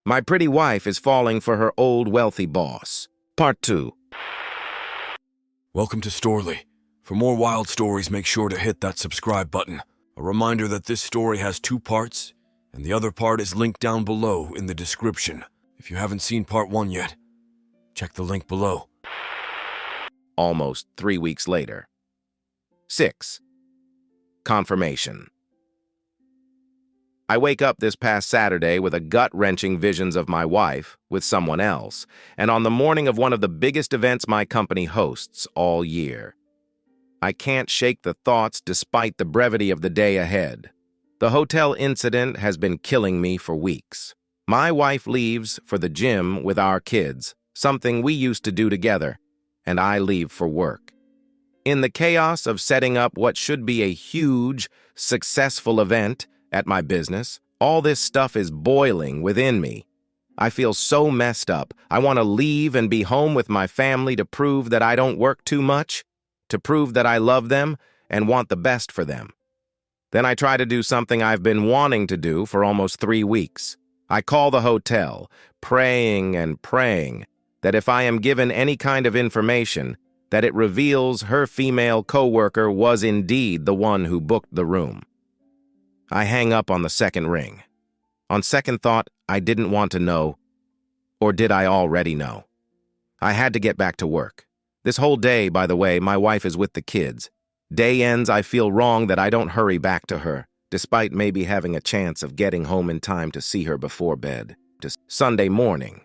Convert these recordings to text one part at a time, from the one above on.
My pretty wife is falling for her old wealthy boss. Part 2. Welcome to Storly. For more wild stories, make sure to hit that subscribe button. A reminder that this story has 2 parts, and the other part is linked down below in the description. If you haven't seen part 1 yet, check the link below. Almost 3 weeks later. 6. Confirmation. I wake up this past Saturday with a gut-wrenching visions of my wife with someone else, and on the morning of one of the biggest events my company hosts all year. I can't shake the thoughts despite the brevity of the day ahead. The hotel incident has been killing me for weeks. My wife leaves for the gym with our kids, something we used to do together, and I leave for work. In the chaos of setting up what should be a huge, successful event at my business, all this stuff is boiling within me. I feel so messed up. I want to leave and be home with my family to prove that I don't work too much, to prove that I love them and want the best for them. Then I try to do something I've been wanting to do for almost 3 weeks. I call the hotel, praying and praying that if I am given any kind of information, that it reveals her female coworker was indeed the one who booked the room. I hang up on the second ring. On second thought, I didn't want to know. Or did I already know? I had to get back to work. This whole day, by the way, my wife is with the kids. Day ends, I feel wrong that I don't hurry back to her, despite maybe having a chance of getting home in time to see her before bed. Sunday morning.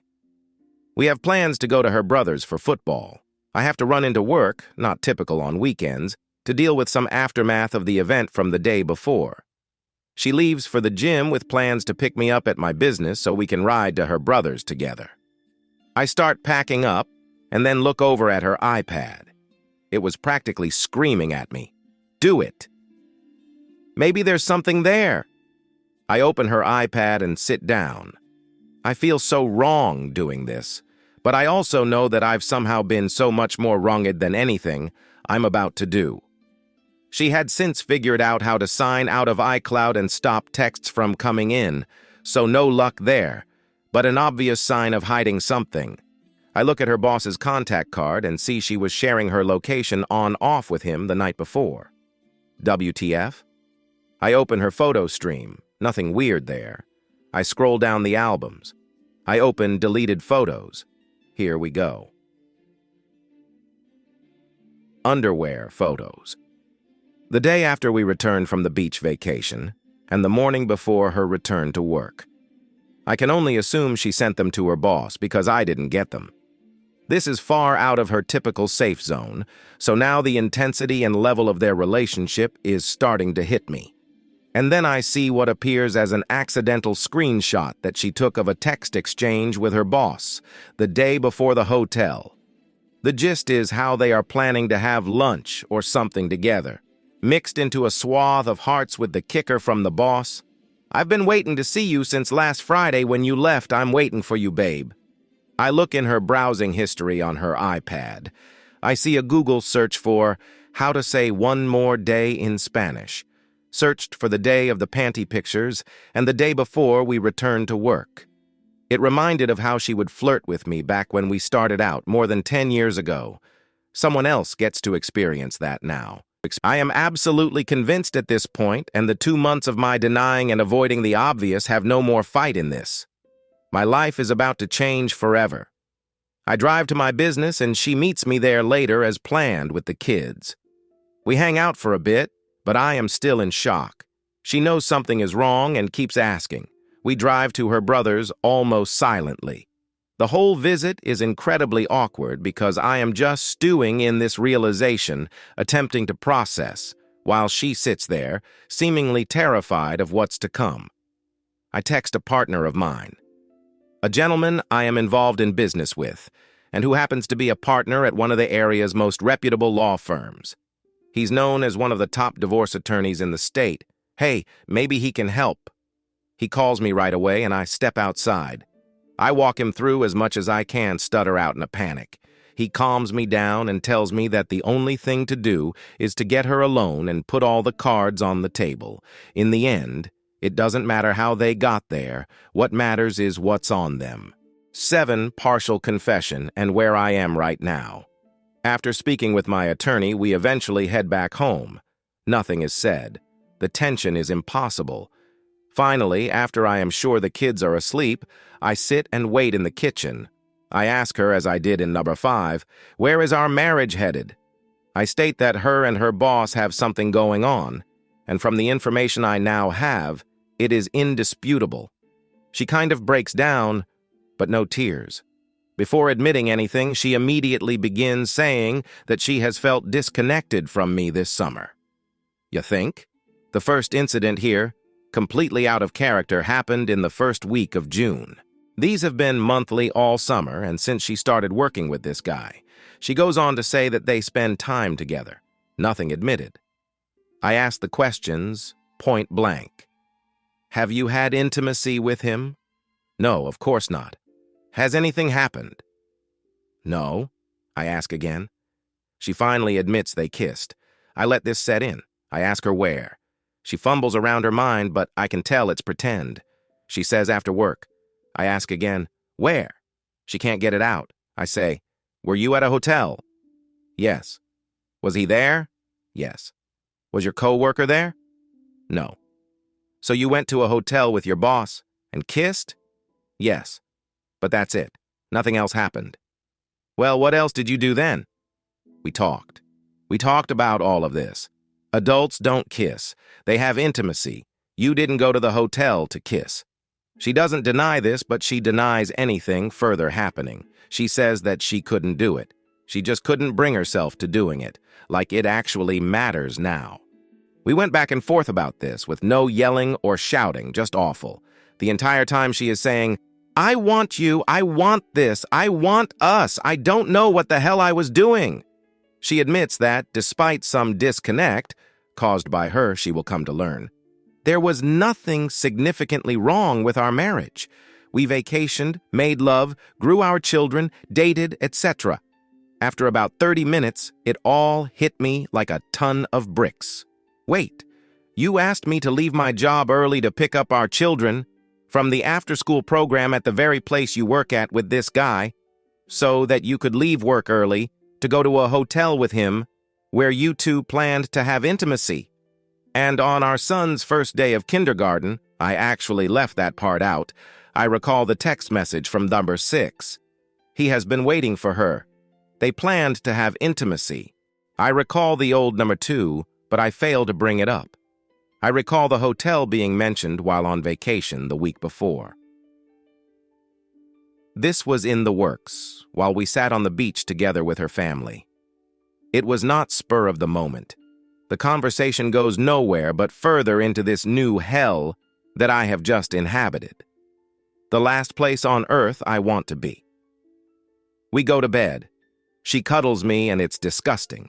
We have plans to go to her brother's for football. I have to run into work, not typical on weekends, to deal with some aftermath of the event from the day before. She leaves for the gym with plans to pick me up at my business so we can ride to her brother's together. I start packing up and then look over at her iPad. It was practically screaming at me. Do it! Maybe there's something there. I open her iPad and sit down. I feel so wrong doing this, but I also know that I've somehow been so much more wronged than anything I'm about to do. She had since figured out how to sign out of iCloud and stop texts from coming in, so no luck there, but an obvious sign of hiding something. I look at her boss's contact card and see she was sharing her location on-off with him the night before. WTF? I open her photo stream, nothing weird there. I scroll down the albums. I open deleted photos. Here we go. Underwear photos. The day after we returned from the beach vacation, and the morning before her return to work. I can only assume she sent them to her boss because I didn't get them. This is far out of her typical safe zone, so now the intensity and level of their relationship is starting to hit me. And then I see what appears as an accidental screenshot that she took of a text exchange with her boss the day before the hotel. The gist is how they are planning to have lunch or something together. Mixed into a swath of hearts with the kicker from the boss. I've been waiting to see you since last Friday when you left. I'm waiting for you, babe. I look in her browsing history on her iPad. I see a Google search for how to say one more day in Spanish. Searched for the day of the panty pictures and the day before we returned to work. It reminded of how she would flirt with me back when we started out more than 10 years ago. Someone else gets to experience that now. I am absolutely convinced at this point, and the 2 months of my denying and avoiding the obvious have no more fight in this. My life is about to change forever. I drive to my business, and she meets me there later as planned with the kids. We hang out for a bit, but I am still in shock. She knows something is wrong and keeps asking. We drive to her brother's almost silently. The whole visit is incredibly awkward because I am just stewing in this realization, attempting to process, while she sits there, seemingly terrified of what's to come. I text a partner of mine, a gentleman I am involved in business with, and who happens to be a partner at one of the area's most reputable law firms. He's known as one of the top divorce attorneys in the state. Hey, maybe he can help. He calls me right away, and I step outside. I walk him through as much as I can, stutter out in a panic. He calms me down and tells me that the only thing to do is to get her alone and put all the cards on the table. In the end, It doesn't matter how they got there. What matters is what's on them. 7. Partial confession and where I am right now. After speaking with my attorney, we eventually head back home. Nothing is said. The tension is impossible. Finally, after I am sure the kids are asleep, I sit and wait in the kitchen. I ask her, as I did in number 5, where is our marriage headed? I state that her and her boss have something going on, and from the information I now have, it is indisputable. She kind of breaks down, but no tears. Before admitting anything, she immediately begins saying that she has felt disconnected from me this summer. You think? The first incident here, completely out of character, happened in the first week of June. These have been monthly all summer, and since she started working with this guy. She goes on to say that they spend time together. Nothing admitted. I ask the questions point blank. Have you had intimacy with him? No, of course not. Has anything happened? No. I ask again. She finally admits they kissed. I let this set in. I ask her where. She fumbles around her mind, but I can tell it's pretend. She says after work. I ask again, where? She can't get it out. I say, were you at a hotel? Yes. Was he there? Yes. Was your coworker there? No. So you went to a hotel with your boss and kissed? Yes. But that's it. Nothing else happened. Well, what else did you do then? We talked. We talked about all of this. Adults don't kiss. They have intimacy. You didn't go to the hotel to kiss. She doesn't deny this, but she denies anything further happening. She says that she couldn't do it. She just couldn't bring herself to doing it, like it actually matters now. We went back and forth about this, with no yelling or shouting, just awful. The entire time she is saying, I want you, I want this, I want us, I don't know what the hell I was doing. She admits that, despite some disconnect, caused by her, she will come to learn, there was nothing significantly wrong with our marriage. We vacationed, made love, grew our children, dated, etc. After about 30 minutes, it all hit me like a ton of bricks. Wait, you asked me to leave my job early to pick up our children from the after-school program at the very place you work at with this guy, so that you could leave work early to go to a hotel with him where you two planned to have intimacy. And on our son's first day of kindergarten, I actually left that part out, I recall the text message from number 6. He has been waiting for her. They planned to have intimacy. I recall the old number 2, but I failed to bring it up. I recall the hotel being mentioned while on vacation the week before. This was in the works, while we sat on the beach together with her family. It was not spur of the moment. The conversation goes nowhere but further into this new hell that I have just inhabited. The last place on earth I want to be. We go to bed. She cuddles me and it's disgusting.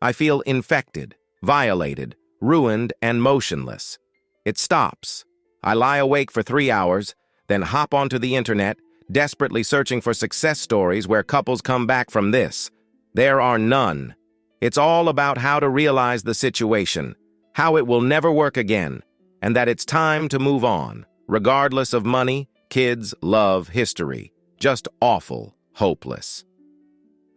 I feel infected, violated, ruined, and motionless. It stops. I lie awake for 3 hours, then hop onto the internet, desperately searching for success stories where couples come back from this. There are none. It's all about how to realize the situation, how it will never work again, and that it's time to move on, regardless of money, kids, love, history. Just awful, hopeless.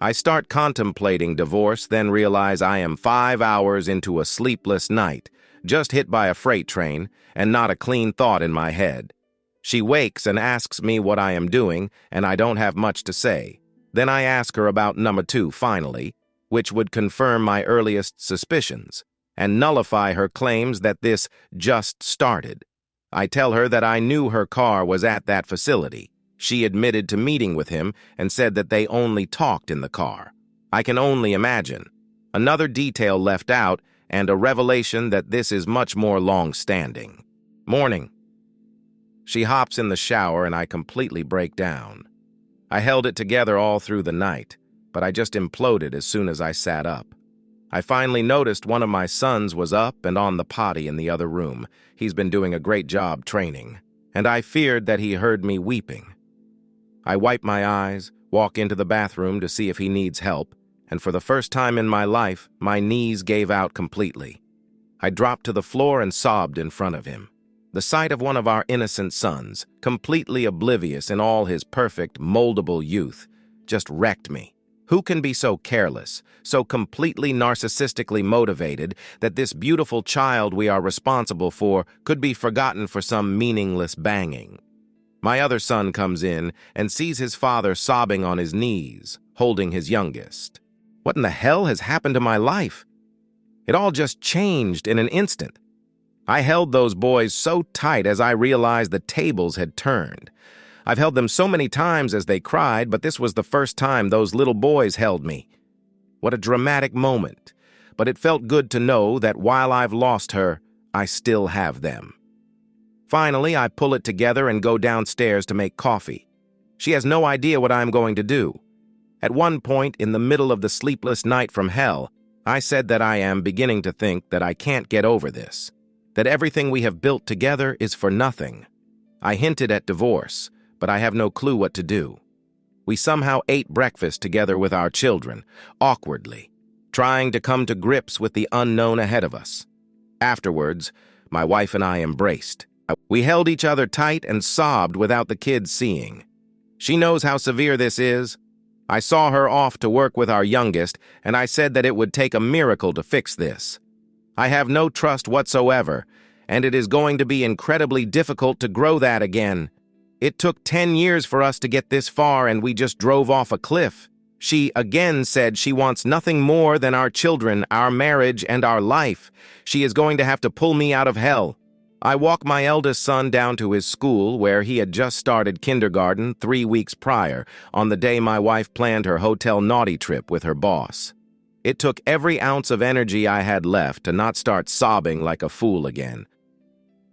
I start contemplating divorce, then realize I am 5 hours into a sleepless night, just hit by a freight train, and not a clean thought in my head. She wakes and asks me what I am doing, and I don't have much to say. Then I ask her about number 2, finally, which would confirm my earliest suspicions, and nullify her claims that this just started. I tell her that I knew her car was at that facility. She admitted to meeting with him and said that they only talked in the car. I can only imagine. Another detail left out, and a revelation that this is much more long-standing. Morning. She hops in the shower and I completely break down. I held it together all through the night, but I just imploded as soon as I sat up. I finally noticed one of my sons was up and on the potty in the other room. He's been doing a great job training, and I feared that he heard me weeping. I wipe my eyes, walk into the bathroom to see if he needs help, and for the first time in my life, my knees gave out completely. I dropped to the floor and sobbed in front of him. The sight of one of our innocent sons, completely oblivious in all his perfect, moldable youth, just wrecked me. Who can be so careless, so completely narcissistically motivated that this beautiful child we are responsible for could be forgotten for some meaningless banging? My other son comes in and sees his father sobbing on his knees, holding his youngest. What in the hell has happened to my life? It all just changed in an instant. I held those boys so tight as I realized the tables had turned. I've held them so many times as they cried, but this was the first time those little boys held me. What a dramatic moment. But it felt good to know that while I've lost her, I still have them. Finally, I pull it together and go downstairs to make coffee. She has no idea what I'm going to do. At one point, in the middle of the sleepless night from hell, I said that I am beginning to think that I can't get over this, that everything we have built together is for nothing. I hinted at divorce, but I have no clue what to do. We somehow ate breakfast together with our children, awkwardly, trying to come to grips with the unknown ahead of us. Afterwards, my wife and I embraced. We held each other tight and sobbed without the kids seeing. She knows how severe this is. I saw her off to work with our youngest, and I said that it would take a miracle to fix this. I have no trust whatsoever, and it is going to be incredibly difficult to grow that again. It took 10 years for us to get this far, and we just drove off a cliff. She again said she wants nothing more than our children, our marriage, and our life. She is going to have to pull me out of hell. I walk my eldest son down to his school, where he had just started kindergarten 3 weeks prior, on the day my wife planned her hotel naughty trip with her boss. It took every ounce of energy I had left to not start sobbing like a fool again.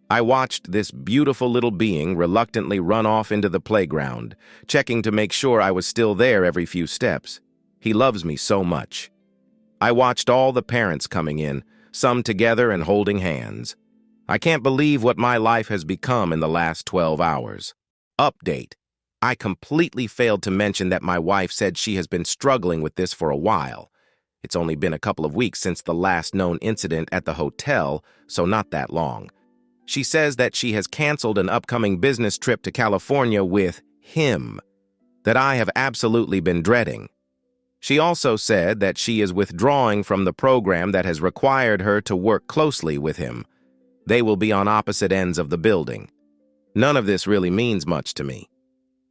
I watched this beautiful little being reluctantly run off into the playground, checking to make sure I was still there every few steps. He loves me so much. I watched all the parents coming in, some together and holding hands. I can't believe what my life has become in the last 12 hours. Update. I completely failed to mention that my wife said she has been struggling with this for a while. It's only been a couple of weeks since the last known incident at the hotel, so not that long. She says that she has canceled an upcoming business trip to California with him, that I have absolutely been dreading. She also said that she is withdrawing from the program that has required her to work closely with him. They will be on opposite ends of the building. None of this really means much to me.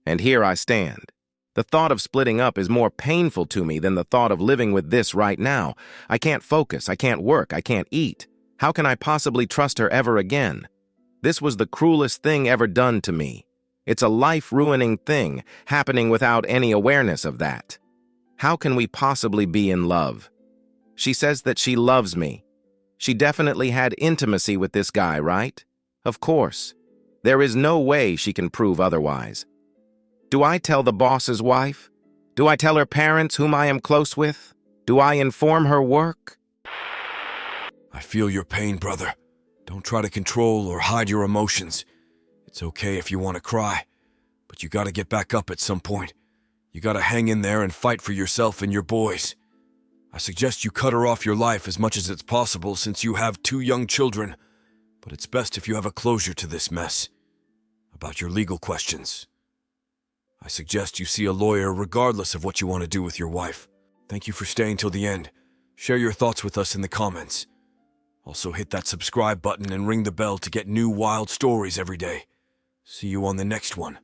And here I stand. The thought of splitting up is more painful to me than the thought of living with this right now. I can't focus, I can't work, I can't eat. How can I possibly trust her ever again? This was the cruelest thing ever done to me. It's a life-ruining thing, happening without any awareness of that. How can we possibly be in love? She says that she loves me. She definitely had intimacy with this guy, right? Of course. There is no way she can prove otherwise. Do I tell the boss's wife? Do I tell her parents whom I am close with? Do I inform her work? I feel your pain, brother. Don't try to control or hide your emotions. It's okay if you want to cry, but you gotta get back up at some point. You gotta hang in there and fight for yourself and your boys. I suggest you cut her off your life as much as it's possible since you have 2 young children, but it's best if you have a closure to this mess. About your legal questions, I suggest you see a lawyer regardless of what you want to do with your wife. Thank you for staying till the end. Share your thoughts with us in the comments. Also hit that subscribe button and ring the bell to get new wild stories every day. See you on the next one.